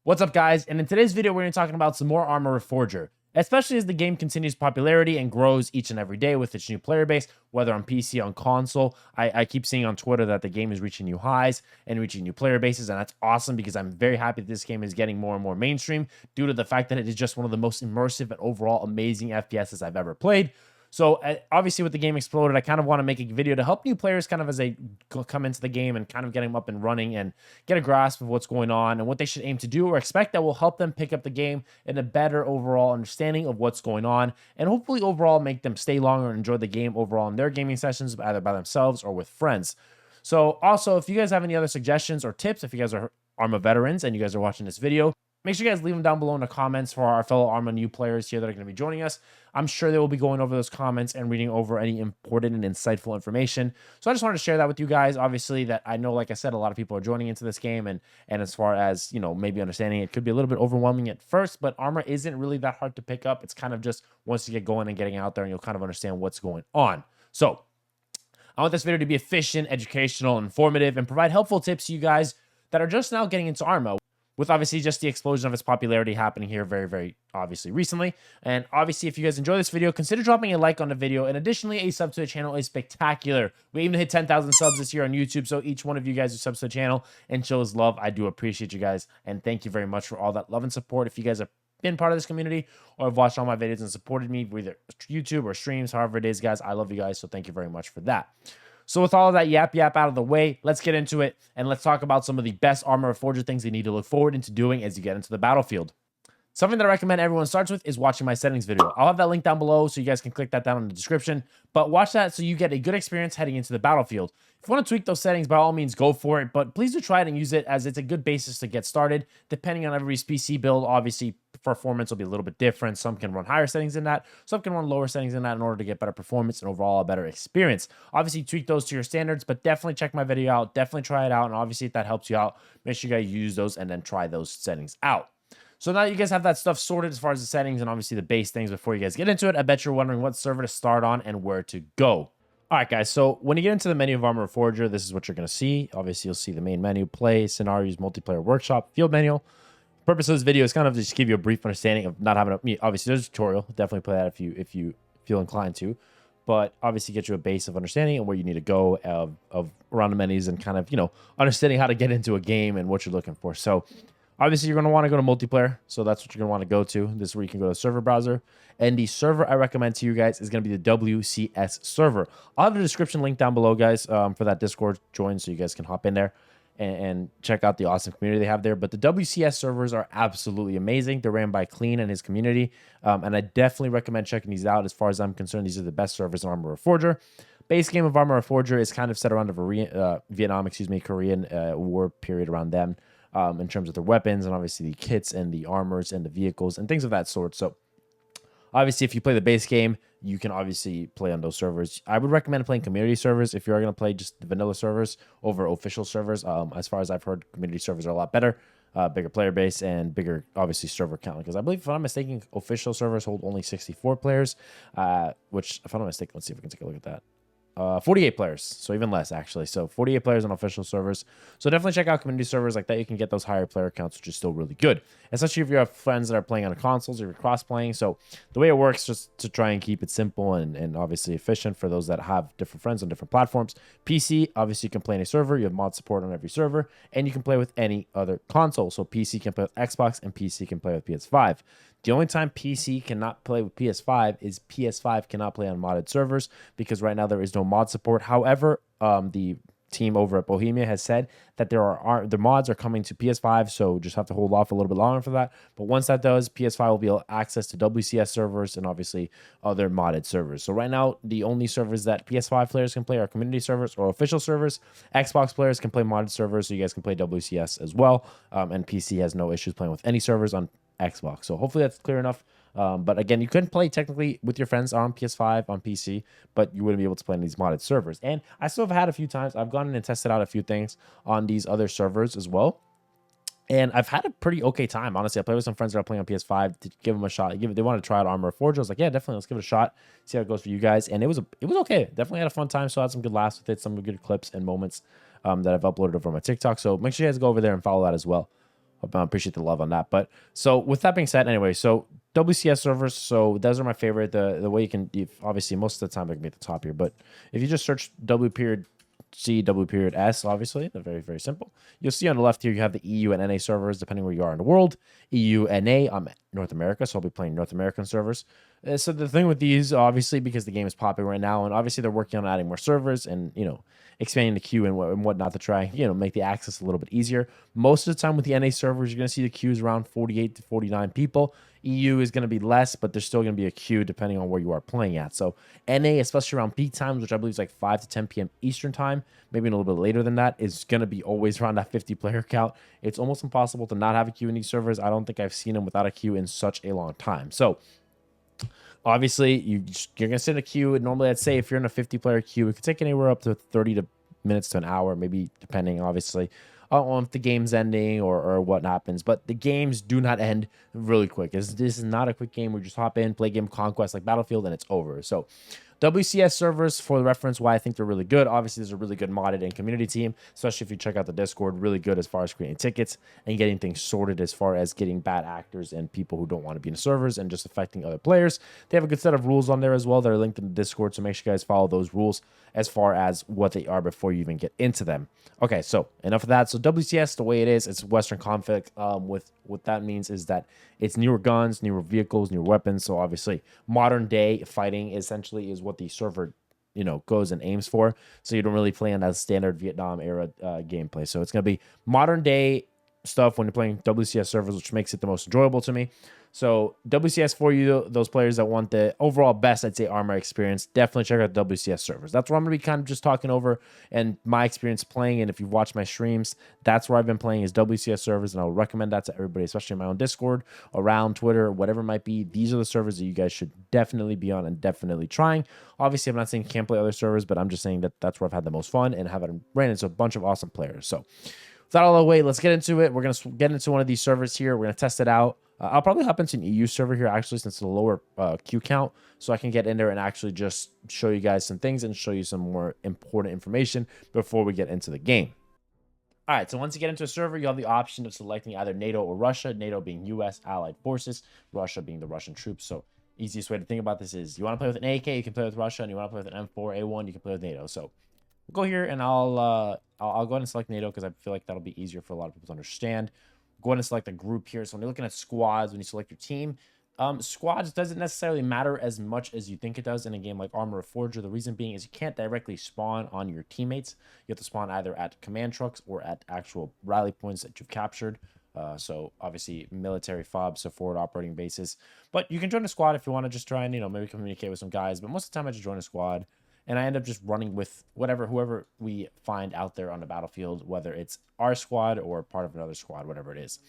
What's up, guys? And in today's video, we're going to be talking about some more Arma Reforger, especially as the game continues popularity and grows each and every day with its new player base, whether on PC, on console. I keep seeing on Twitter that the game is reaching new highs and reaching new player bases, and that's awesome because I'm very happy that this game is getting more and more mainstream due to the fact that it is just one of the most immersive and overall amazing FPSs I've ever played. So obviously with the game exploded, I kind of want to make a video to help new players kind of as they come into the game and kind of get them up and running and get a grasp of what's going on and what they should aim to do or expect that will help them pick up the game in a better overall understanding of what's going on and hopefully overall make them stay longer and enjoy the game overall in their gaming sessions, either by themselves or with friends. So also, if you guys have any other suggestions or tips, if you guys are Arma veterans and you guys are watching this video, make sure you guys leave them down below in the comments for our fellow Arma new players here that are going to be joining us. I'm sure they will be going over those comments and reading over any important and insightful information. So I just wanted to share that with you guys. Obviously, that I know, like I said, a lot of people are joining into this game, and as far as, you know, maybe understanding it could be a little bit overwhelming at first, but Arma isn't really that hard to pick up. It's kind of just once you get going and getting out there, and you'll kind of understand what's going on. So I want this video to be efficient, educational, informative, and provide helpful tips to you guys that are just now getting into Arma, with obviously just the explosion of its popularity happening here very, very obviously recently. And obviously, if you guys enjoy this video, consider dropping a like on the video. And additionally, a sub to the channel is spectacular. We even hit 10,000 subs this year on YouTube. So each one of you guys who subs to the channel and shows love, I do appreciate you guys. And thank you very much for all that love and support. If you guys have been part of this community or have watched all my videos and supported me, either YouTube or streams, however it is, guys, I love you guys. So thank you very much for that. So with all of that yap out of the way, let's get into it and let's talk about some of the best Arma Reforger things you need to look forward into doing as you get into the battlefield. Something that I recommend everyone starts with is watching my settings video. I'll have that link down below so you guys can click that down in the description, but watch that so you get a good experience heading into the battlefield. If you want to tweak those settings, by all means, go for it, but please do try it and use it as it's a good basis to get started. Depending on everybody's PC build, obviously, performance will be a little bit different. Some can run higher settings than that. Some can run lower settings than that in order to get better performance and overall a better experience. Obviously, tweak those to your standards, but definitely check my video out. Definitely try it out, and obviously, if that helps you out, make sure you guys use those and then try those settings out. So now you guys have that stuff sorted as far as the settings and obviously the base things before you guys get into it. I bet you're wondering what server to start on and where to go. All right, guys, so when you get into the menu of Arma Reforger, this is what you're going to see. Obviously, you'll see the main menu, play, scenarios, multiplayer workshop, field manual. The purpose of this video is kind of just give you a brief understanding of not having a, obviously there's a tutorial. Definitely play that if you feel inclined to, but obviously get you a base of understanding and where you need to go of around the menus and kind of, you know, understanding how to get into a game and what you're looking for. So obviously, you're going to want to go to multiplayer, so that's what you're going to want to go to. This is where you can go to the server browser. And the server I recommend to you guys is going to be the W.C.S server. I'll have the description link down below, guys, for that Discord join, so you guys can hop in there and check out the awesome community they have there. But the W.C.S servers are absolutely amazing. They're ran by Clean and his community, and I definitely recommend checking these out. As far as I'm concerned, these are the best servers in Arma Reforger. Base game of Arma Reforger is kind of set around the Korean war period around them. In terms of their weapons and obviously the kits and the armors and the vehicles and things of that sort. So obviously, if you play the base game, you can obviously play on those servers. I would recommend playing community servers if you're going to play just the vanilla servers over official servers. As far as I've heard, community servers are a lot better, bigger player base and bigger, obviously, server count. Because I believe, if I'm not mistaken, official servers hold only 64 players, which, if I'm not mistaken, let's see if we can take a look at that. 48 players, so even less actually. So 48 players on official servers. So definitely check out community servers like that. You can get those higher player counts, which is still really good, especially if you have friends that are playing on consoles or you're cross-playing. So the way it works, just to try and keep it simple and obviously efficient for those that have different friends on different platforms. PC, obviously you can play any server. You have mod support on every server, and you can play with any other console. So PC can play with Xbox and PC can play with PS5. The only time PC cannot play with PS5 is PS5 cannot play on modded servers because right now there is no mod support. However, the team over at Bohemia has said that the mods are coming to PS5, so just have to hold off a little bit longer for that. But once that does, PS5 will be able to access to W.C.S servers and obviously other modded servers. So right now, the only servers that PS5 players can play are community servers or official servers. Xbox players can play modded servers, so you guys can play W.C.S as well. And PC has no issues playing with any servers on Xbox. So hopefully that's clear enough. But again, you couldn't play technically with your friends on PS5, on PC, but you wouldn't be able to play on these modded servers. And I still have had a few times. I've gone in and tested out a few things on these other servers as well. And I've had a pretty okay time, honestly. I played with some friends that are playing on PS5 to give them a shot. They wanted to try out Arma Reforger. I was like, yeah, definitely, let's give it a shot, see how it goes for you guys. And it was okay. Definitely had a fun time. So I had some good laughs with it, some good clips and moments that I've uploaded over my TikTok. So make sure you guys go over there and follow that as well. I appreciate the love on that. But so with that being said, anyway, so WCS servers, so those are my favorite. The way obviously most of the time they can be at the top here, but if you just search W period C, W period S, obviously, they're very, very simple. You'll see on the left here, you have the EU and NA servers, depending where you are in the world. EU, NA, I'm North America, so I'll be playing North American servers. So the thing with these, obviously, because the game is popular right now, and obviously they're working on adding more servers and, expanding the queue and whatnot to try, make the access a little bit easier. Most of the time with the NA servers, you're going to see the queues around 48 to 49 people. EU is going to be less, but there's still going to be a queue depending on where you are playing at. So NA, especially around peak times, which I believe is like 5 to 10 p.m. Eastern time, maybe a little bit later than that, is going to be always around that 50 player count. It's almost impossible to not have a queue in these servers. I don't think I've seen them without a queue in such a long time. So obviously, you're going to sit in a queue. And normally, I'd say if you're in a 50-player queue, it could take anywhere up to 30 minutes to an hour, maybe depending, obviously, on if the game's ending or what happens. But the games do not end really quick. This is not a quick game where you just hop in, play game of Conquest like Battlefield, and it's over. So WCS servers, for the reference, why I think they're really good. Obviously, there's a really good modded and community team, especially if you check out the Discord. Really good as far as creating tickets and getting things sorted as far as getting bad actors and people who don't want to be in the servers and just affecting other players. They have a good set of rules on there as well that are linked in the Discord, so make sure you guys follow those rules as far as what they are before you even get into them. Okay, so enough of that. So WCS, the way it is, it's Western conflict. With what that means is that it's newer guns, newer vehicles, newer weapons. So obviously, modern day fighting essentially is what the server goes and aims for. So you don't really play on that standard Vietnam era gameplay. So it's gonna be modern day stuff when you're playing WCS servers, which makes it the most enjoyable to me. So WCS for you, those players that want the overall best, I'd say, armor experience, definitely check out WCS servers. That's where I'm going to be kind of just talking over and my experience playing. And if you've watched my streams, that's where I've been playing is WCS servers. And I would recommend that to everybody, especially in my own Discord, around Twitter, whatever it might be. These are the servers that you guys should definitely be on and definitely trying. Obviously, I'm not saying you can't play other servers, but I'm just saying that that's where I've had the most fun and have ran into a bunch of awesome players. So with that all the way, let's get into it. We're going to get into one of these servers here. We're going to test it out. I'll probably hop into an EU server here, actually, since it's a lower queue count, so I can get in there and actually just show you guys some things and show you some more important information before we get into the game. All right, so once you get into a server, you have the option of selecting either NATO or Russia, NATO being U.S. allied forces, Russia being the Russian troops. So easiest way to think about this is you want to play with an AK, you can play with Russia, and you want to play with an M4A1, you can play with NATO. So we'll go here, and I'll go ahead and select NATO because I feel like that'll be easier for a lot of people to understand. Go ahead and select a group here. So when you're looking at squads, when you select your team, squads doesn't necessarily matter as much as you think it does in a game like Arma Reforger. The reason being is you can't directly spawn on your teammates. You have to spawn either at command trucks or at actual rally points that you've captured. So obviously military FOBs, so forward operating bases. But you can join a squad if you want to just try and, maybe communicate with some guys. But most of the time I just join a squad. And I end up just running with whoever we find out there on the battlefield, whether it's our squad or part of another squad, whatever it is.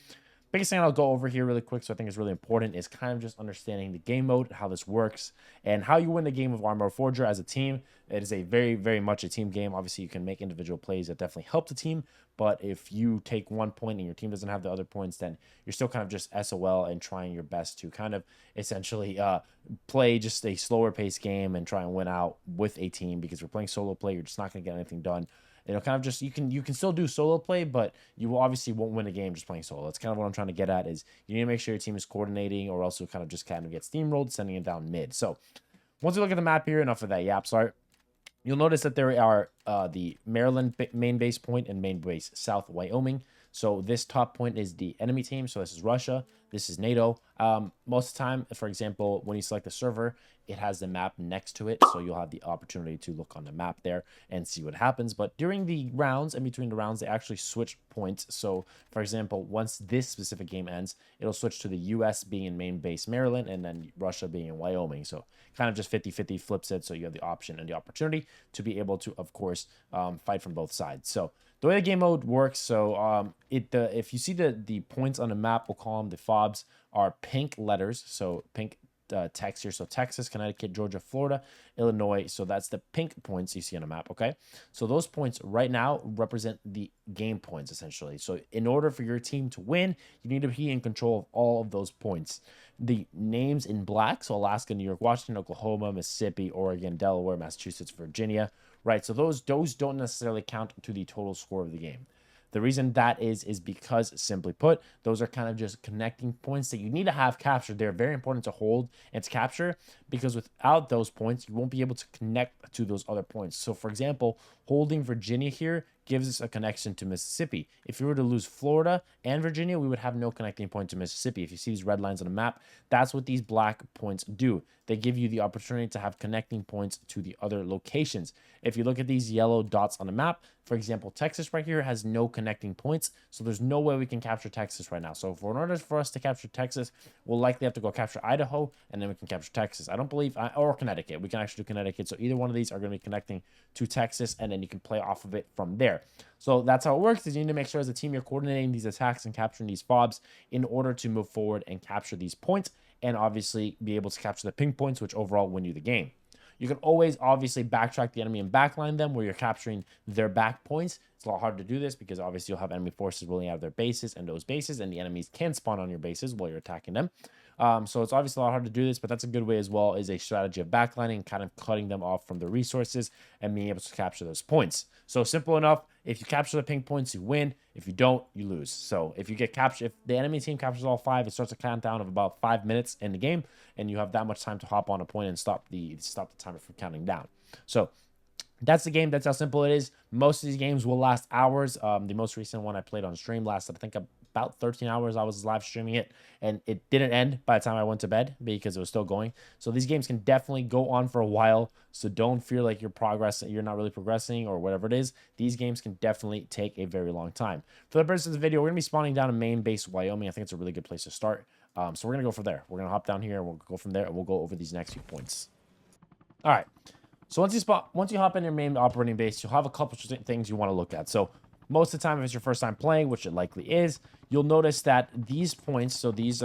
Biggest thing I'll go over here really quick, so I think is really important, is kind of just understanding the game mode, how this works, and how you win the game of Arma Reforger as a team. It is a very, very much a team game. Obviously, you can make individual plays that definitely help the team, but if you take 1 point and your team doesn't have the other points, then you're still kind of just SOL and trying your best to kind of essentially play just a slower paced game and try and win out with a team, because if you're playing solo play, you're just not going to get anything done. Kind of just, you can still do solo play, but you obviously won't win a game just playing solo. That's kind of what I'm trying to get at, is you need to make sure your team is coordinating, or else you'll kind of get steamrolled, sending it down mid. So once you look at the map here, enough of that yap, sorry. You'll notice that there are the Maryland main base point and main base South Wyoming. So this top point is the enemy team. So this is Russia. This is NATO. Most of the time, for example, when you select the server, it has the map next to it. So you'll have the opportunity to look on the map there and see what happens. But during the rounds, in between the rounds, they actually switch points. So, for example, once this specific game ends, it'll switch to the U.S. being in main base Maryland and then Russia being in Wyoming. So kind of just 50-50 flips it. So you have the option and the opportunity to be able to, of course, fight from both sides. So the way the game mode works, so if you see the points on the map, we'll call them the FOBs, are pink letters, so pink text here. So Texas, Connecticut, Georgia, Florida, Illinois. So that's the pink points you see on the map, okay? So those points right now represent the game points, essentially. So in order for your team to win, you need to be in control of all of those points. The names in black, so Alaska, New York, Washington, Oklahoma, Mississippi, Oregon, Delaware, Massachusetts, Virginia, right? So those don't necessarily count to the total score of the game. The reason that is because, simply put, those are kind of just connecting points that you need to have captured. They're very important to hold and to capture, because without those points, you won't be able to connect to those other points. So, for example, holding Virginia here gives us a connection to Mississippi. If we were to lose Florida and Virginia, we would have no connecting point to Mississippi. If you see these red lines on the map, that's what these black points do. They give you the opportunity to have connecting points to the other locations. If you look at these yellow dots on the map, for example, Texas right here has no connecting points, so there's no way we can capture Texas right now. So in order for us to capture Texas, we'll likely have to go capture Idaho, and then we can capture Texas. I don't believe, or Connecticut. We can actually do Connecticut. So either one of these are going to be connecting to Texas, and then you can play off of it from there. So that's how it works, is you need to make sure as a team you're coordinating these attacks and capturing these fobs in order to move forward and capture these points, and obviously be able to capture the ping points, which overall win you the game. You can always obviously backtrack the enemy and backline them where you're capturing their back points. It's a lot harder to do this because obviously you'll have enemy forces rolling out of their bases and those bases, and the enemies can spawn on your bases while you're attacking them. So it's obviously a lot harder to do this, but that's a good way as well, is a strategy of backlining, kind of cutting them off from the resources and being able to capture those points. So simple enough. If you capture the ping points, you win. If you don't, you lose. So if you get captured, if the enemy team captures all 5, it starts a countdown of about 5 minutes in the game, and you have that much time to hop on a point and stop the timer from counting down. So that's the game. That's how simple it is. Most of these games will last hours. The most recent one I played on stream lasted, I think, about 13 hours. I was live streaming it, and it didn't end by the time I went to bed because it was still going. So these games can definitely go on for a while. So don't feel like you're not really progressing or whatever it is. These games can definitely take a very long time. For the purpose of the video, we're gonna be spawning down in Maine base, Wyoming. I think it's a really good place to start. So we're gonna go from there. We're gonna hop down here and we'll go from there, and we'll go over these next few points. All right. So once you hop in your main operating base, you'll have a couple of things you want to look at. So most of the time, if it's your first time playing, which it likely is, you'll notice that these points, so these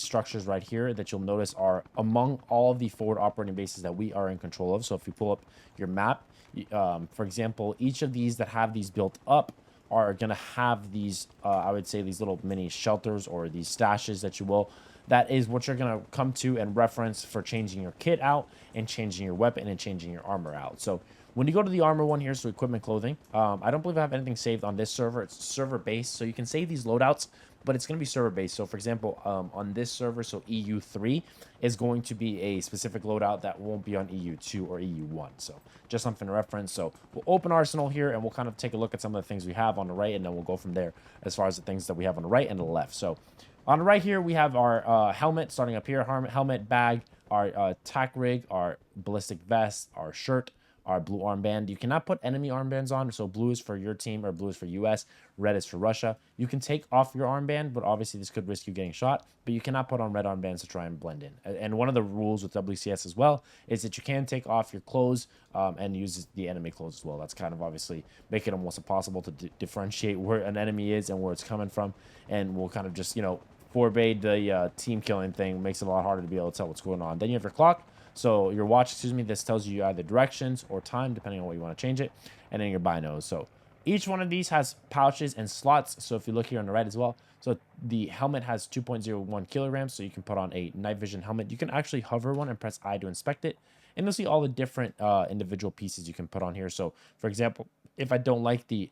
structures right here that you'll notice are among all of the forward operating bases that we are in control of. So if you pull up your map, for example, each of these that have these built up are going to have these, I would say, these little mini shelters or these stashes that you will. That is what you're going to come to and reference for changing your kit out and changing your weapon and changing your armor out. So when you go to the armor one here, so equipment, clothing, I don't believe I have anything saved on this server. It's server based, so you can save these loadouts, but it's going to be server based. So for example, on this server, so EU3 is going to be a specific loadout that won't be on EU2 or EU1. So just something to reference. So we'll open Arsenal here, and we'll kind of take a look at some of the things we have on the right, and then we'll go from there as far as the things that we have on the right and the left. So on the right here, we have our helmet, starting up here, helmet, bag, our tack rig, our ballistic vest, our shirt, our blue armband. You cannot put enemy armbands on, so blue is for your team, or blue is for US, red is for Russia. You can take off your armband, but obviously this could risk you getting shot, but you cannot put on red armbands to try and blend in. And one of the rules with WCS as well is that you can take off your clothes and use the enemy clothes as well. That's kind of obviously make it almost impossible to differentiate where an enemy is and where it's coming from, and we'll kind of just, forbade the team killing thing, makes it a lot harder to be able to tell what's going on. Then you have your clock. So your watch, excuse me, this tells you either directions or time, depending on what you want to change it. And then your binos. So each one of these has pouches and slots. So if you look here on the right as well, so the helmet has 2.01 kilograms. So you can put on a night vision helmet. You can actually hover one and press I to inspect it, and you'll see all the different individual pieces you can put on here. So for example, if I don't like the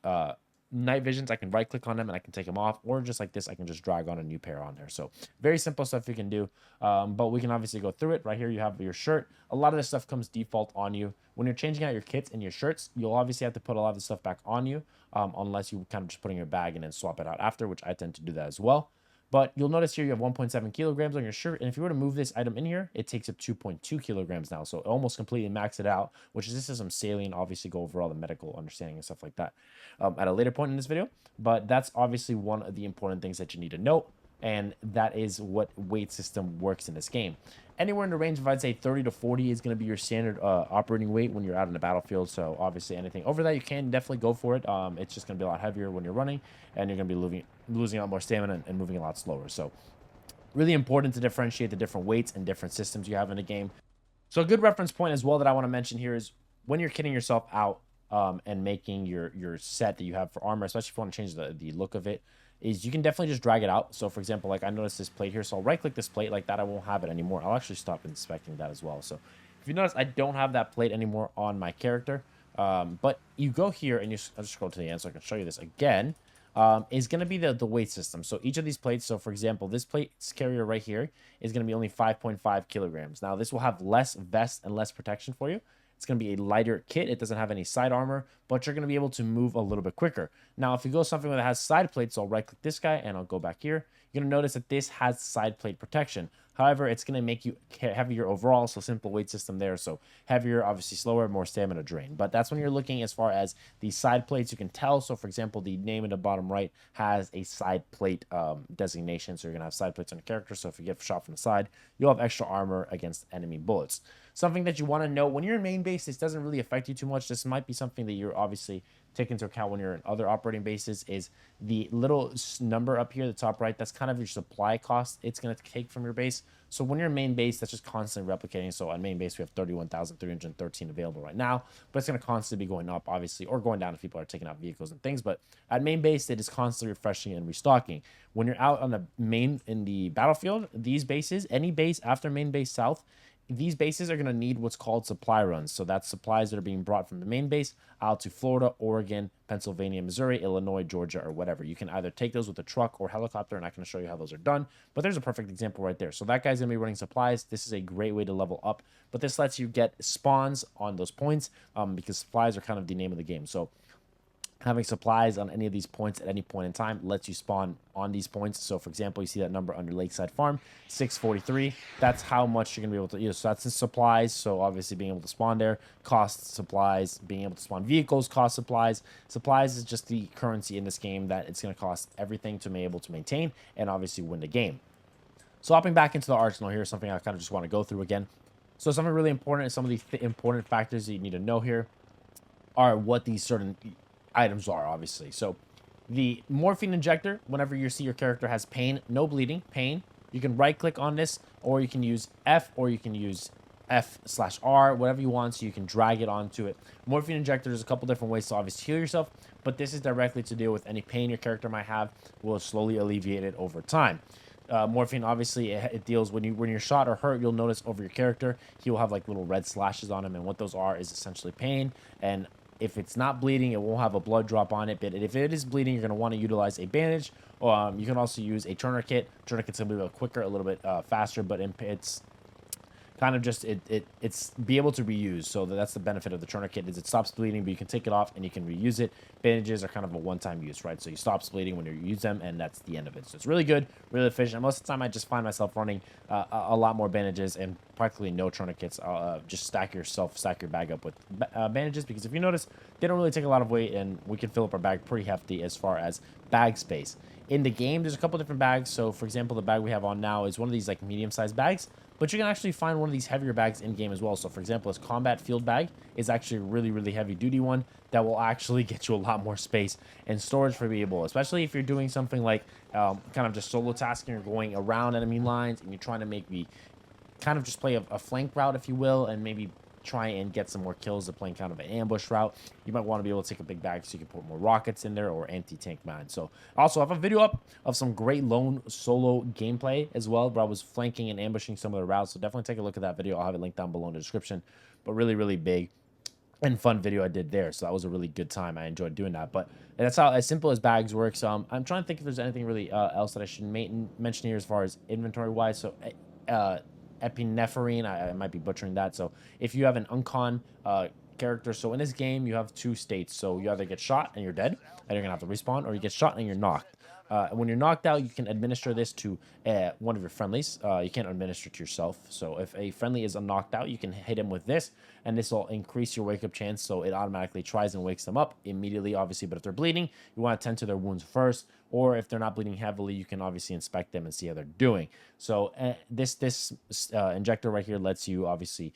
night visions, I can right click on them and I can take them off, or just like this, I can just drag on a new pair on there. So very simple stuff you can do, but we can obviously go through it. Right here you have your shirt. A lot of this stuff comes default on you. When you're changing out your kits and your shirts, you'll obviously have to put a lot of the stuff back on you, unless you kind of just put in your bag and then swap it out after, which I tend to do that as well. But you'll notice here you have 1.7 kilograms on your shirt, and if you were to move this item in here, it takes up 2.2 kilograms now, so it almost completely maxed it out, which is, this is some salient, obviously go over all the medical understanding and stuff like that at a later point in this video, but that's obviously one of the important things that you need to note, and that is what weight system works in this game. Anywhere in the range of, I'd say 30 to 40 is going to be your standard operating weight when you're out in the battlefield. So obviously anything over that, you can definitely go for it. It's just going to be a lot heavier when you're running, and you're going to be losing a lot more stamina and moving a lot slower. So really important to differentiate the different weights and different systems you have in the game. So a good reference point as well that I want to mention here is when you're kitting yourself out and making your set that you have for armor, especially if you want to change the look of it, is you can definitely just drag it out. So for example, like I noticed this plate here, so I'll right click this plate like that. I won't have it anymore. I'll actually stop inspecting that as well. So if you notice, I don't have that plate anymore on my character, but you go here and I'll just scroll to the end so I can show you this again. is going to be the weight system. So each of these plates, so for example, this plate's carrier right here is going to be only 5.5 kilograms. Now this will have less vest and less protection for you. It's going to be a lighter kit. It doesn't have any side armor, but you're going to be able to move a little bit quicker. Now, if you go something that has side plates, so I'll right click this guy and I'll go back here. You're going to notice that this has side plate protection. However, it's going to make you heavier overall, so simple weight system there. So heavier, obviously slower, more stamina drain. But that's when you're looking as far as the side plates, you can tell. So for example, the name in the bottom right has a side plate designation. So you're going to have side plates on the character. So if you get shot from the side, you'll have extra armor against enemy bullets. Something that you want to know, when you're in main base, this doesn't really affect you too much. This might be something that you're obviously take into account when you're in other operating bases, is the little number up here, the top right, that's kind of your supply cost it's going to take from your base. So when you're in main base, that's just constantly replicating. So on main base, we have 31,313 available right now, but it's going to constantly be going up, obviously, or going down if people are taking out vehicles and things. But at main base, it is constantly refreshing and restocking. When you're out on the main in the battlefield, these bases, any base after main base south, these bases are going to need what's called supply runs. So that's supplies that are being brought from the main base out to Florida, Oregon, Pennsylvania, Missouri, Illinois, Georgia, or whatever. You can either take those with a truck or helicopter, and I can show you how those are done. But there's a perfect example right there. So that guy's going to be running supplies. This is a great way to level up. But this lets you get spawns on those points because supplies are kind of the name of the game. So having supplies on any of these points at any point in time lets you spawn on these points. So for example, you see that number under Lakeside Farm, 643. That's how much you're gonna be able to use. So that's in supplies. So obviously being able to spawn there costs supplies. Being able to spawn vehicles costs supplies. Supplies is just the currency in this game that it's gonna cost everything to be able to maintain and obviously win the game. So hopping back into the arsenal, here's something I kind of just want to go through again. So something really important is some of the important factors that you need to know here are what these certain items are, obviously. So the morphine injector, whenever you see your character has pain, no bleeding, pain, you can right click on this, or you can use F, or you can use F/R, whatever you want, so you can drag it onto it. Morphine injector, there's a couple different ways to obviously heal yourself, but this is directly to deal with any pain your character might have. Will slowly alleviate it over time. Morphine, obviously, it deals when you're shot or hurt. You'll notice over your character he will have like little red slashes on him, and what those are is essentially pain. And if it's not bleeding, it won't have a blood drop on it. But if it is bleeding, you're going to want to utilize a bandage. You can also use a tourniquet. Tourniquet's going to be a little quicker, a little bit faster, but it's kind of just it's be able to reuse. So that's the benefit of the tourniquet, is it stops bleeding, but you can take it off and you can reuse it. Bandages are kind of a one-time use, right? So you stop bleeding when you use them, and that's the end of it. So it's really good, really efficient. Most of the time I just find myself running a lot more bandages and practically no tourniquets. Just stack your bag up with bandages, because if you notice, they don't really take a lot of weight, and we can fill up our bag pretty hefty as far as bag space. In the game, there's a couple different bags. So for example, the bag we have on now is one of these like medium-sized bags, but you can actually find one of these heavier bags in game as well. So for example, this combat field bag is actually a really, really heavy duty one that will actually get you a lot more space and storage for people, especially if you're doing something like kind of just solo tasking, or going around enemy lines and you're trying to make the kind of just play a flank route, if you will, and maybe try and get some more kills of playing kind of an ambush route. You might want to be able to take a big bag so you can put more rockets in there, or anti-tank mines. So I also have a video up of some great lone solo gameplay as well, where I was flanking and ambushing some of the routes. So definitely take a look at that video. I'll have it linked down below in the description. But really, really big and fun video I did there. So that was a really good time. I enjoyed doing that. But that's how as simple as bags works. I'm trying to think if there's anything really else that I should mention here as far as inventory wise. So epinephrine, I might be butchering that. So if you have an uncon character, so in this game you have two states. So you either get shot and you're dead and you're gonna have to respawn, or you get shot and you're knocked. When you're knocked out, you can administer this to one of your friendlies. You can't administer it to yourself. So if a friendly is knocked out, you can hit him with this, and this will increase your wake up chance. So it automatically tries and wakes them up immediately, obviously. But if they're bleeding, you want to tend to their wounds first. Or if they're not bleeding heavily, you can obviously inspect them and see how they're doing. So this injector right here lets you, obviously,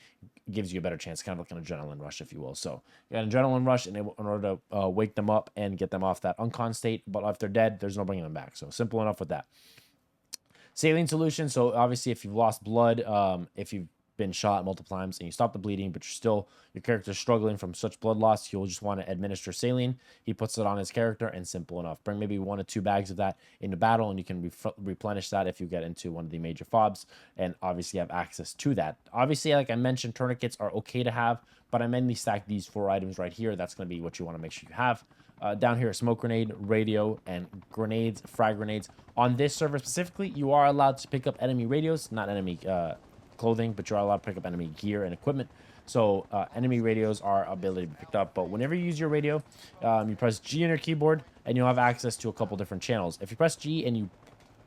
gives you a better chance, kind of like an adrenaline rush, if you will. So you got an adrenaline rush in order to wake them up and get them off that uncon state. But if they're dead, there's no bringing them back. So simple enough with that. Saline solution. So obviously, if you've lost blood, if you've been shot multiple times and you stop the bleeding, but your character's struggling from such blood loss, you'll just want to administer saline. He puts it on his character, and simple enough. Bring maybe 1 or 2 bags of that into battle, and you can replenish that if you get into one of the major fobs, and obviously have access to that. Obviously, like I mentioned, tourniquets are okay to have, but I mainly stack these 4 items right here. That's going to be what you want to make sure you have. Down here, smoke grenade, radio, and grenades, frag grenades. On this server specifically, you are allowed to pick up enemy radios, not enemy clothing, but you're allowed to pick up enemy gear and equipment. So enemy radios are ability to be picked up. But whenever you use your radio, you press G on your keyboard, and you'll have access to a couple different channels. If you press G and you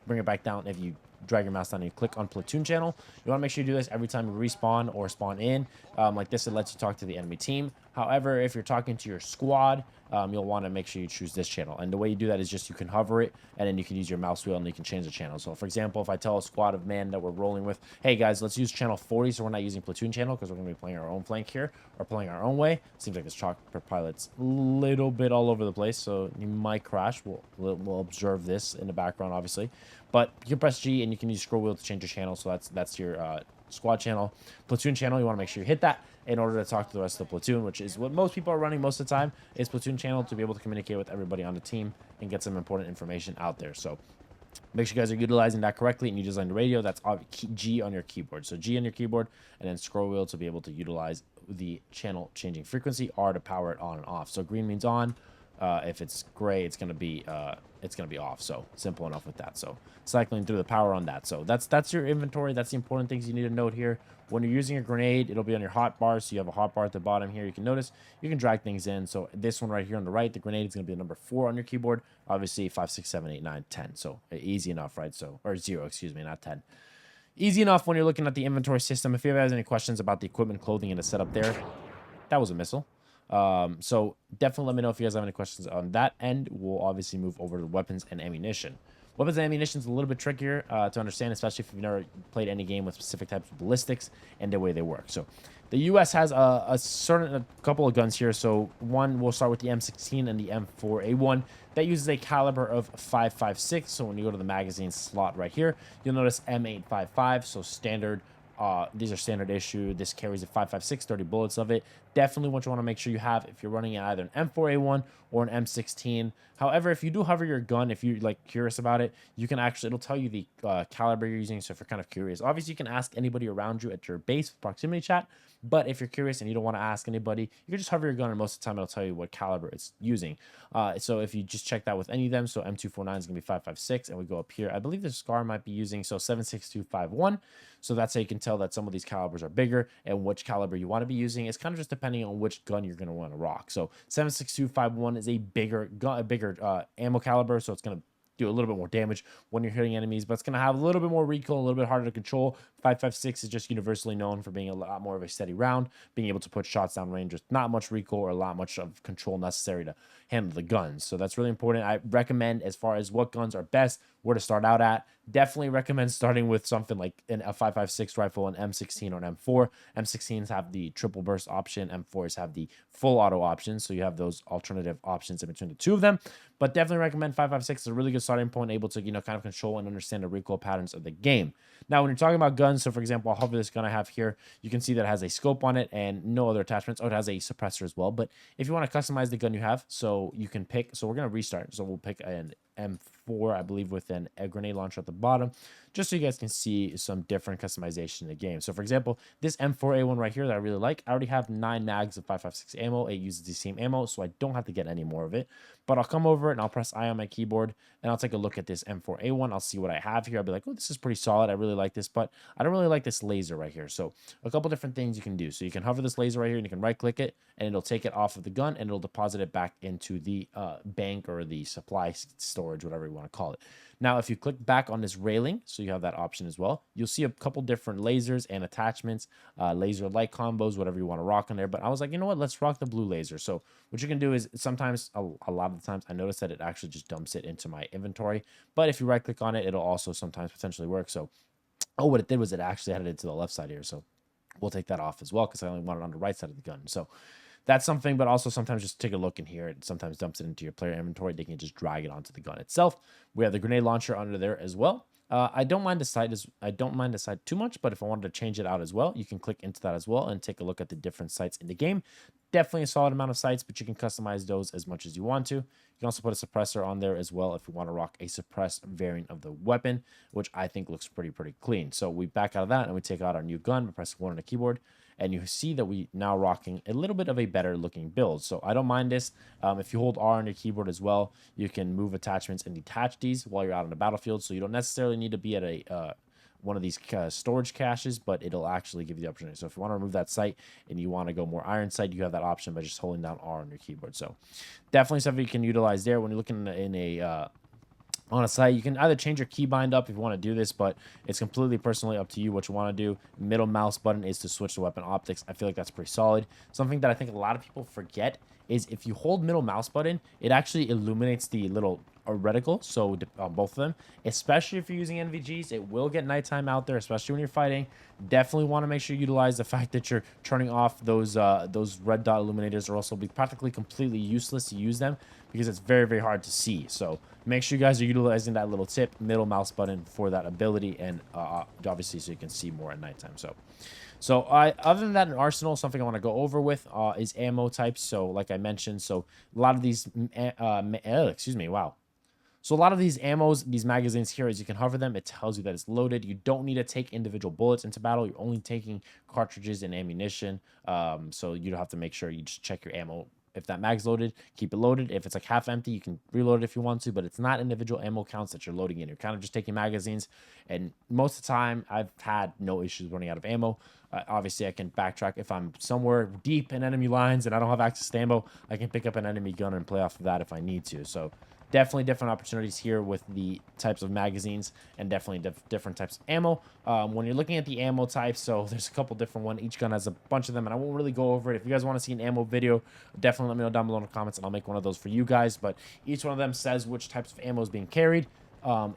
bring it back down, if you drag your mouse down and you click on platoon channel, you want to make sure you do this every time you respawn or spawn in. Like this, it lets you talk to the enemy team. However, if you're talking to your squad, you'll want to make sure you choose this channel. And the way you do that is just you can hover it, and then you can use your mouse wheel and you can change the channel. So for example, if I tell a squad of men that we're rolling with, hey guys, let's use channel 40, so we're not using platoon channel because we're going to be playing our own flank here or playing our own way. Seems like this chopper pilot's a little bit all over the place, so you might crash. We'll observe this in the background, obviously. But you can press G and you can use scroll wheel to change your channel. So that's your squad channel. Platoon channel, you want to make sure you hit that in order to talk to the rest of the platoon, which is what most people are running most of the time, is platoon channel, to be able to communicate with everybody on the team and get some important information out there. So make sure you guys are utilizing that correctly, and you design the radio. That's G on your keyboard. So G on your keyboard, and then scroll wheel to be able to utilize the channel changing frequency, R to power it on and off. So green means on. If it's gray, it's gonna be off. So simple enough with that. So cycling through the power on that. So that's your inventory. That's the important things you need to note here. When you're using a grenade, it'll be on your hot bar. So you have a hot bar at the bottom here. You can notice you can drag things in. So this one right here on the right, the grenade is gonna be the number 4 on your keyboard. Obviously 5, 6, 7, 8, 9, 10. So easy enough, right? So, or 0, excuse me, not 10. Easy enough when you're looking at the inventory system. If you have any questions about the equipment, clothing, and the setup there, that was a missile. So definitely let me know if you guys have any questions on that end. We'll obviously move over to weapons and ammunition. Weapons and ammunition is a little bit trickier to understand, especially if you've never played any game with specific types of ballistics and the way they work. So the U.S. has a couple of guns here. So one, we'll start with the M16 and the M4A1. That uses a caliber of 5.56. So when you go to the magazine slot right here, you'll notice M855. So standard. These are standard issue. This carries a 5.56, 30 bullets of it. Definitely what you want to make sure you have if you're running either an M4A1 or an M16. However, if you do hover your gun, if you're like curious about it, you can actually, it'll tell you the caliber you're using. So if you're kind of curious, obviously you can ask anybody around you at your base with proximity chat. But if you're curious and you don't want to ask anybody, you can just hover your gun, and most of the time it'll tell you what caliber it's using. So if you just check that with any of them, so M249 is going to be 5.56, and we go up here. I believe the SCAR might be using, so 7.6251. So that's how you can tell that some of these calibers are bigger, and which caliber you want to be using. It's kind of just depending on which gun you're going to want to rock. So 7.6251 is a bigger ammo caliber, so it's going to do a little bit more damage when you're hitting enemies, but it's going to have a little bit more recoil, a little bit harder to control. 5.56 is just universally known for being a lot more of a steady round, being able to put shots down range with not much recoil or a lot much of control necessary to handle the guns. So that's really important. I recommend, as far as what guns are best, where to start out at, definitely recommend starting with something like a 5.56 rifle, an M16 or an M4. M16s have the triple burst option. M4s have the full auto option. So you have those alternative options in between the two of them. But definitely recommend 5.56 is a really good starting point, able to, kind of control and understand the recoil patterns of the game. Now, when you're talking about guns, so for example, I'll hover this gun I have here. You can see that it has a scope on it and no other attachments. Oh, it has a suppressor as well. But if you want to customize the gun you have, so you can pick, so we're going to restart. So we'll pick an M4, I believe, with a grenade launcher at the bottom, just so you guys can see some different customization in the game. So for example, this M4A1 right here that I really like, I already have 9 mags of 5.56 ammo. It uses the same ammo, so I don't have to get any more of it. But I'll come over and I'll press I on my keyboard, and I'll take a look at this M4A1. I'll see what I have here. I'll be like, oh, this is pretty solid. I really like this, but I don't really like this laser right here. So a couple different things you can do. So you can hover this laser right here, and you can right click it, and it'll take it off of the gun, and it'll deposit it back into the bank or the supply storage, whatever you want to call it. Now, if you click back on this railing, so you have that option as well, you'll see a couple different lasers and attachments, laser light combos, whatever you want to rock on there. But I was like, you know what, let's rock the blue laser. So what you can do is sometimes, a lot of the times, I notice that it actually just dumps it into my inventory. But if you right click on it, it'll also sometimes potentially work. So, oh, what it did was it actually added it to the left side here. So we'll take that off as well, because I only want it on the right side of the gun. So that's something, but also sometimes just take a look in here. It sometimes dumps it into your player inventory. They can just drag it onto the gun itself. We have the grenade launcher under there as well. I don't mind the sight too much, but if I wanted to change it out as well, you can click into that as well and take a look at the different sights in the game. Definitely a solid amount of sights, but you can customize those as much as you want to. You can also put a suppressor on there as well if you want to rock a suppressed variant of the weapon, which I think looks pretty clean. So we back out of that and we take out our new gun by pressing 1 on the keyboard. and you see that we now rocking a little bit of a better looking build. So I don't mind this. If you hold R on your keyboard as well, you can move attachments and detach these while you're out on the battlefield. So you don't necessarily need to be at a one of these storage caches, but it'll actually give you the opportunity. So if you want to remove that sight and you want to go more iron sight, you have that option by just holding down R on your keyboard. So definitely something you can utilize there when you're looking in a on a site. You can either change your keybind up if you want to do this, but it's completely personally up to you what you want to do. Middle mouse button is to switch the weapon optics. I feel like that's pretty solid. Something that I think a lot of people forget is if you hold middle mouse button, it actually illuminates the little reticle, so on both of them, especially if you're using NVGs. It will get nighttime out there, especially when you're fighting. Definitely want to make sure you utilize the fact that you're turning off those red dot illuminators, or else it'll be practically completely useless to use them because it's very, very hard to see. So make sure you guys are utilizing that little tip, middle mouse button, for that ability, and obviously so you can see more at nighttime. So other than that, in Arsenal, something I want to go over with is ammo types. So like I mentioned, so a lot of these, excuse me, wow. So a lot of these ammos, these magazines here, as you can hover them, it tells you that it's loaded. You don't need to take individual bullets into battle. You're only taking cartridges and ammunition. So you don't have to make sure you just check your ammo. If that mag's loaded, keep it loaded. If it's like half empty, you can reload it if you want to, but it's not individual ammo counts that you're loading in. You're kind of just taking magazines, and most of the time, I've had no issues running out of ammo. Obviously, I can backtrack if I'm somewhere deep in enemy lines and I don't have access to ammo. I can pick up an enemy gun and play off of that if I need to. So definitely different opportunities here with the types of magazines, and definitely different types of ammo. When you're looking at the ammo types, so there's a couple different ones. Each gun has a bunch of them, and I won't really go over it. If you guys want to see an ammo video, definitely let me know down below in the comments, and I'll make one of those for you guys. But each one of them says which types of ammo is being carried,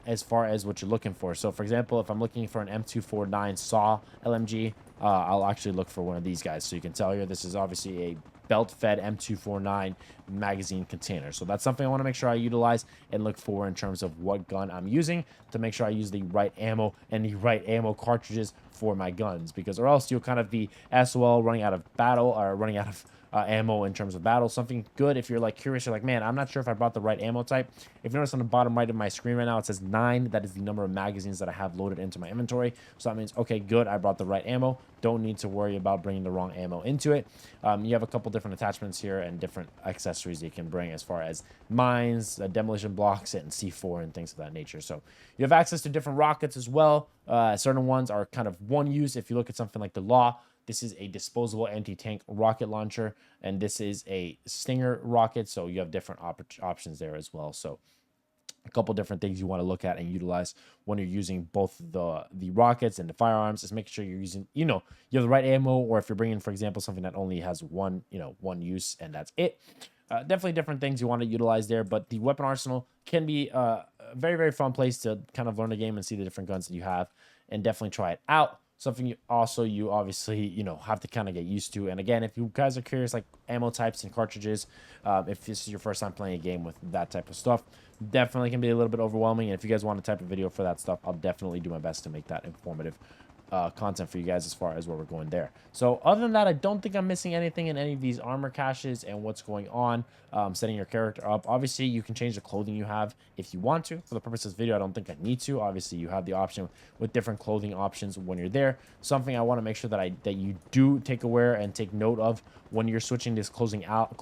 as far as what you're looking for. So for example, if I'm looking for an M249 SAW LMG, I'll actually look for one of these guys. So you can tell here, this is obviously a belt-fed M249 magazine container. So that's something I want to make sure I utilize and look for in terms of what gun I'm using, to make sure I use the right ammo and the right ammo cartridges for my guns, because or else you'll kind of be SOL, running out of battle, or running out of ammo in terms of battle. Something good if you're like curious, you're like, man, I'm not sure if I brought the right ammo type. If you notice on the bottom right of my screen right now, it says 9. That is the number of magazines that I have loaded into my inventory. So that means, okay, good, I brought the right ammo. Don't need to worry about bringing the wrong ammo into it. You have a couple different attachments here and different accessories you can bring, as far as mines, demolition blocks, and C4 and things of that nature. So you have access to different rockets as well. Certain ones are kind of one use. If you look at something like the Law, this is a disposable anti-tank rocket launcher, and this is a Stinger rocket. So you have different options there as well. So a couple different things you want to look at and utilize when you're using both the rockets and the firearms is making sure you're using, you have the right ammo, or if you're bringing, for example, something that only has one use and that's it. Definitely different things you want to utilize there, but the weapon arsenal can be a very, very fun place to kind of learn the game and see the different guns that you have, and definitely try it out. Something you obviously have to kind of get used to. And again, if you guys are curious, like ammo types and cartridges, if this is your first time playing a game with that type of stuff, definitely can be a little bit overwhelming. And if you guys want a type of video for that stuff, I'll definitely do my best to make that informative content for you guys as far as where we're going there. So other than that, I don't think I'm missing anything in any of these armor caches and what's going on. Setting your character up, obviously you can change the clothing you have if you want to. For the purpose of this video, I don't think I need to. Obviously you have the option with different clothing options when you're there. Something I want to make sure that you do take aware and take note of when you're switching this clothing out,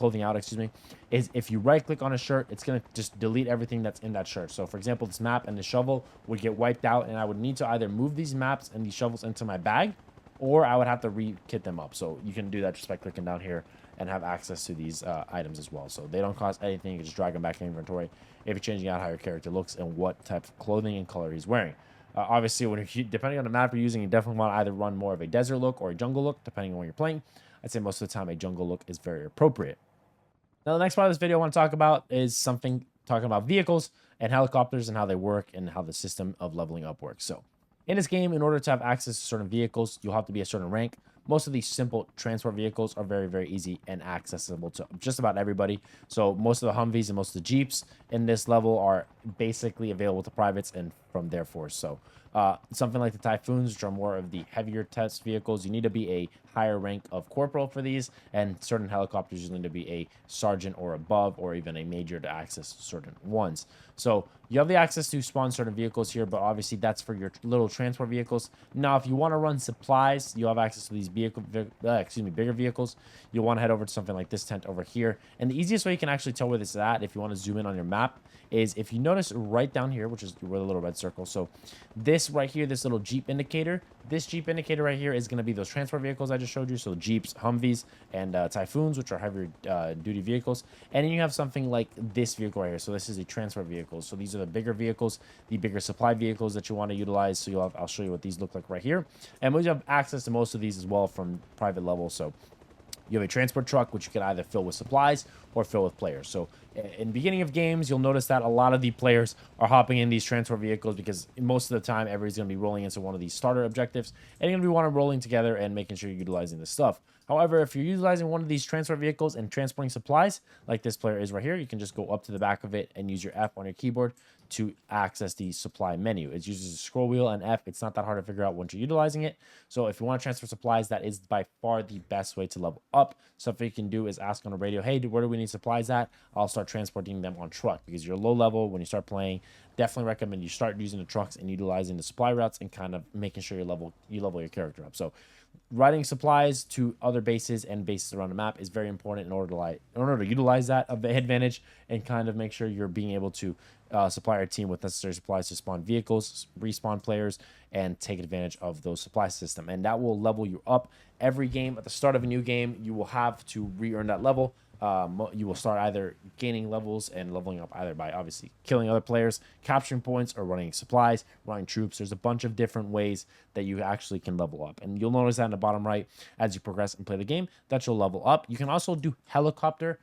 is if you right click on a shirt, it's going to just delete everything that's in that shirt. So for example, this map and the shovel would get wiped out, and I would need to either move these maps and these shovels into my bag, or I would have to re-kit them up. So you can do that just by clicking down here and have access to these items as well. So they don't cost anything. You can just drag them back in inventory if you're changing out how your character looks and what type of clothing and color he's wearing. Obviously, when you're, depending on the map you're using, you definitely want to either run more of a desert look or a jungle look, depending on where you're playing. I'd say most of the time a jungle look is very appropriate. Now, the next part of this video I want to talk about is something talking about vehicles and helicopters and how they work and how the system of leveling up works. So in this game, in order to have access to certain vehicles, you'll have to be a certain rank. Most of these simple transport vehicles are very, very easy and accessible to just about everybody. So most of the Humvees and most of the Jeeps in this level are basically available to privates and from their force. So something like the Typhoons, which are more of the heavier test vehicles, you need to be a higher rank of corporal for these, and certain helicopters you need to be a sergeant or above, or even a major to access certain ones. So you have the access to spawn certain vehicles here, but obviously that's for your little transport vehicles. Now, if you want to run supplies, you have access to these bigger vehicles. You'll want to head over to something like this tent over here. And the easiest way you can actually tell where this is at, if you want to zoom in on your map, is if you notice right down here, which is where the little red circle. So this right here, this little Jeep indicator, this Jeep indicator right here is going to be those transport vehicles I just showed you. So Jeeps, Humvees, and Typhoons, which are heavier duty vehicles. And then you have something like this vehicle right here. So this is a transport vehicle. So these are the bigger vehicles, the bigger supply vehicles that you want to utilize. So I'll show you what these look like right here. And we have access to most of these as well from private level. So you have a transport truck, which you can either fill with supplies or fill with players. So in the beginning of games, you'll notice that a lot of the players are hopping in these transport vehicles because most of the time, everybody's going to be rolling into one of these starter objectives, and you're going to be rolling together and making sure you're utilizing this stuff. However, if you're utilizing one of these transport vehicles and transporting supplies, like this player is right here, you can just go up to the back of it and use your F on your keyboard to access the supply menu. It uses a scroll wheel and F. It's not that hard to figure out once you're utilizing it. So if you want to transfer supplies, that is by far the best way to level up. So if you can do is ask on the radio, hey, where do we need supplies at? I'll start transporting them on truck, because you're low level when you start playing. Definitely recommend you start using the trucks and utilizing the supply routes and kind of making sure you level your character up. So riding supplies to other bases and bases around the map is very important in order to utilize that advantage and kind of make sure you're being able to supply our team with necessary supplies to spawn vehicles, respawn players, and take advantage of those supply system. And that will level you up every game. At the start of a new game, you will have to re-earn that level. You will start either gaining levels and leveling up either by obviously killing other players, capturing points, or running supplies, running troops. There's a bunch of different ways that you actually can level up. And you'll notice that in the bottom right as you progress and play the game, that you'll level up. You can also do helicopter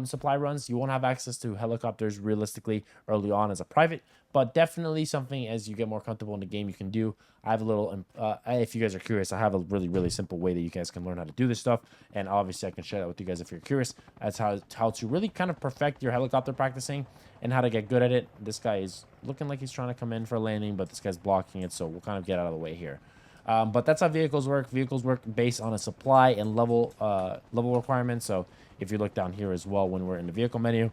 supply runs. You won't have access to helicopters realistically early on as a private, but definitely something as you get more comfortable in the game you can do. I have a little, if you guys are curious, I have a really, really simple way that you guys can learn how to do this stuff. And obviously I can share that with you guys if you're curious as how to really kind of perfect your helicopter practicing and how to get good at it. This guy is looking like he's trying to come in for a landing, but this guy's blocking it. So we'll kind of get out of the way here. But that's how vehicles work. Vehicles work based on a supply and level requirement. So if you look down here as well, when we're in the vehicle menu,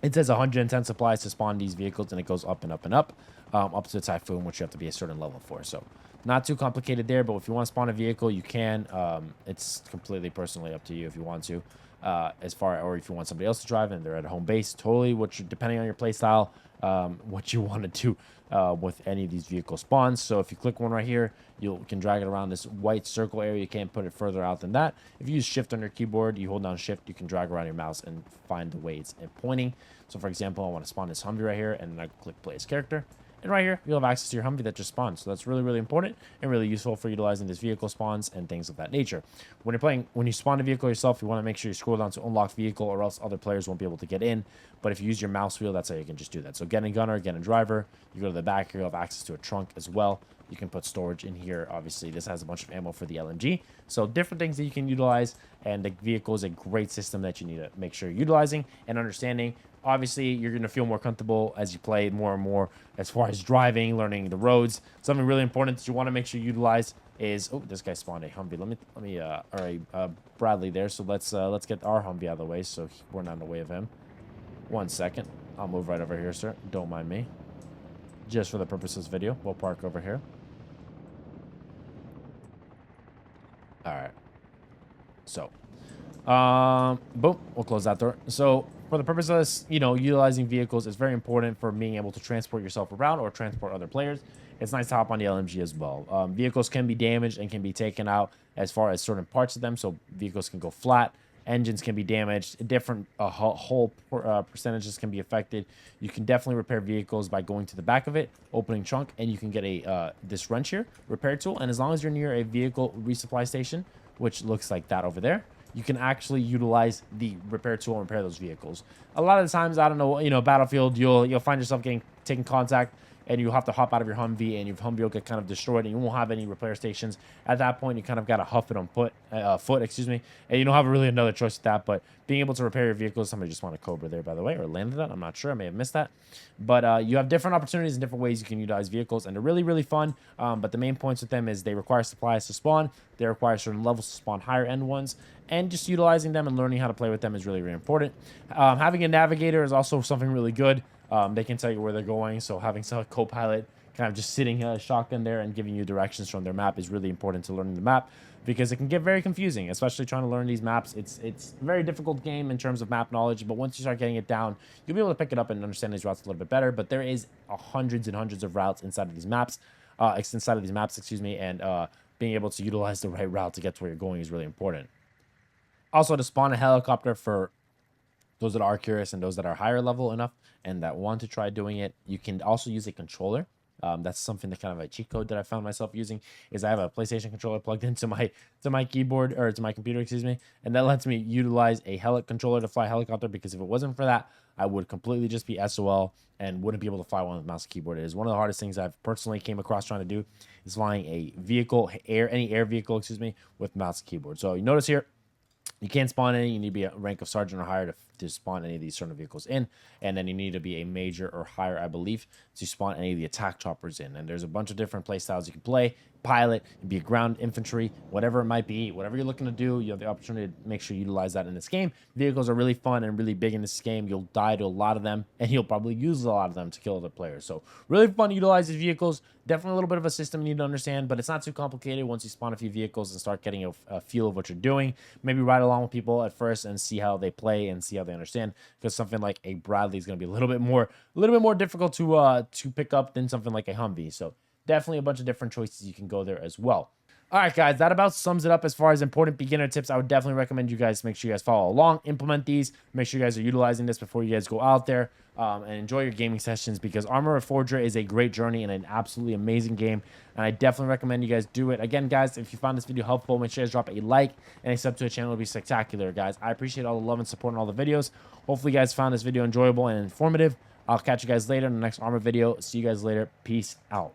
it says 110 supplies to spawn these vehicles, and it goes up and up and up to the Typhoon, which you have to be a certain level for. So not too complicated there, but if you want to spawn a vehicle, you can. It's completely personally up to you if you want to, or if you want somebody else to drive and they're at a home base, totally, depending on your play style, what you want to do with any of these vehicle spawns. So if you click one right here, you can drag it around this white circle area. You can't put it further out than that. If you use shift on your keyboard, you hold down shift, you can drag around your mouse and find the way it's pointing. So for example, I want to spawn this Humvee right here, and then I click play as character. And right here, you'll have access to your Humvee that just spawned. So that's really, really important and really useful for utilizing this vehicle spawns and things of that nature. When you spawn a vehicle yourself, you want to make sure you scroll down to unlock vehicle, or else other players won't be able to get in. But if you use your mouse wheel, that's how you can just do that. So get a gunner, get a driver. You go to the back here, you'll have access to a trunk as well. You can put storage in here. Obviously, this has a bunch of ammo for the LMG. So different things that you can utilize. And the vehicle is a great system that you need to make sure you're utilizing and understanding. Obviously, you're going to feel more comfortable as you play more and more as far as driving, learning the roads. Something really important that you want to make sure you utilize is, oh, this guy spawned a Humvee. All right, Bradley there. So let's get our Humvee out of the way so we're not in the way of him. 1 second. I'll move right over here, sir. Don't mind me. Just for the purpose of this video, we'll park over here. All right. So, boom, we'll close that door. So for the purpose of this, utilizing vehicles is very important for being able to transport yourself around or transport other players. It's nice to hop on the LMG as well. Vehicles can be damaged and can be taken out as far as certain parts of them. So vehicles can go flat. Engines can be damaged. Different whole percentages can be affected. You can definitely repair vehicles by going to the back of it, opening trunk, and you can get this wrench here, repair tool. And as long as you're near a vehicle resupply station, which looks like that over there, you can actually utilize the repair tool and repair those vehicles. A lot of the times, I don't know, Battlefield, you'll find yourself taking contact, and you'll have to hop out of your Humvee, and your Humvee will get kind of destroyed, and you won't have any repair stations. At that point, you kind of got to huff it on foot, excuse me, and you don't have really another choice with that. But being able to repair your vehicles, somebody just want a Cobra there, by the way, or landed that. I'm not sure. I may have missed that. But you have different opportunities and different ways you can utilize vehicles, and they're really, really fun. But the main points with them is they require supplies to spawn. They require certain levels to spawn higher end ones, and just utilizing them and learning how to play with them is really, really important. Having a navigator is also something really good. They can tell you where they're going, so having some co-pilot kind of just sitting shotgun there and giving you directions from their map is really important to learning the map, because it can get very confusing, especially trying to learn these maps. It's a very difficult game in terms of map knowledge, but once you start getting it down, you'll be able to pick it up and understand these routes a little bit better. But there is hundreds and hundreds of routes inside of these maps, excuse me, and being able to utilize the right route to get to where you're going is really important. Also, to spawn a helicopter, for those that are curious and those that are higher level enough and that want to try doing it, you can also use a controller. That's something that kind of a cheat code that I found myself using, is I have a PlayStation controller plugged into my keyboard, or to my computer, excuse me, and that lets me utilize a controller to fly a helicopter, because if it wasn't for that, I would completely just be SOL and wouldn't be able to fly one with mouse and keyboard. It is one of the hardest things I've personally came across trying to do, is flying a vehicle, any air vehicle, excuse me, with mouse and keyboard. So you notice here, you can't spawn any. You need to be a rank of sergeant or higher to spawn any of these certain vehicles in. And then you need to be a major or higher, I believe, to spawn any of the attack choppers in. And there's a bunch of different play styles you can play. Pilot, be a ground infantry, whatever it might be, whatever you're looking to do, you have the opportunity to make sure you utilize that in this game. Vehicles are really fun and really big in this game. You'll die to a lot of them, and you'll probably use a lot of them to kill other players. So really fun to utilize these vehicles. Definitely a little bit of a system you need to understand, but it's not too complicated once you spawn a few vehicles and start getting a feel of what you're doing. Maybe ride along with people at first and see how they play and see how they understand, because something like a Bradley is going to be a little bit more difficult to pick up than something like a Humvee. So definitely a bunch of different choices you can go there as well. All right, guys, that about sums it up as far as important beginner tips. I would definitely recommend you guys make sure you guys follow along, implement these, make sure you guys are utilizing this before you guys go out there, and enjoy your gaming sessions, because Arma Reforger is a great journey and an absolutely amazing game, and I definitely recommend you guys do it. Again, guys, if you found this video helpful, make sure you guys drop a like and a sub to the channel. It would be spectacular, guys. I appreciate all the love and support on all the videos. Hopefully, you guys found this video enjoyable and informative. I'll catch you guys later in the next Arma video. See you guys later. Peace out.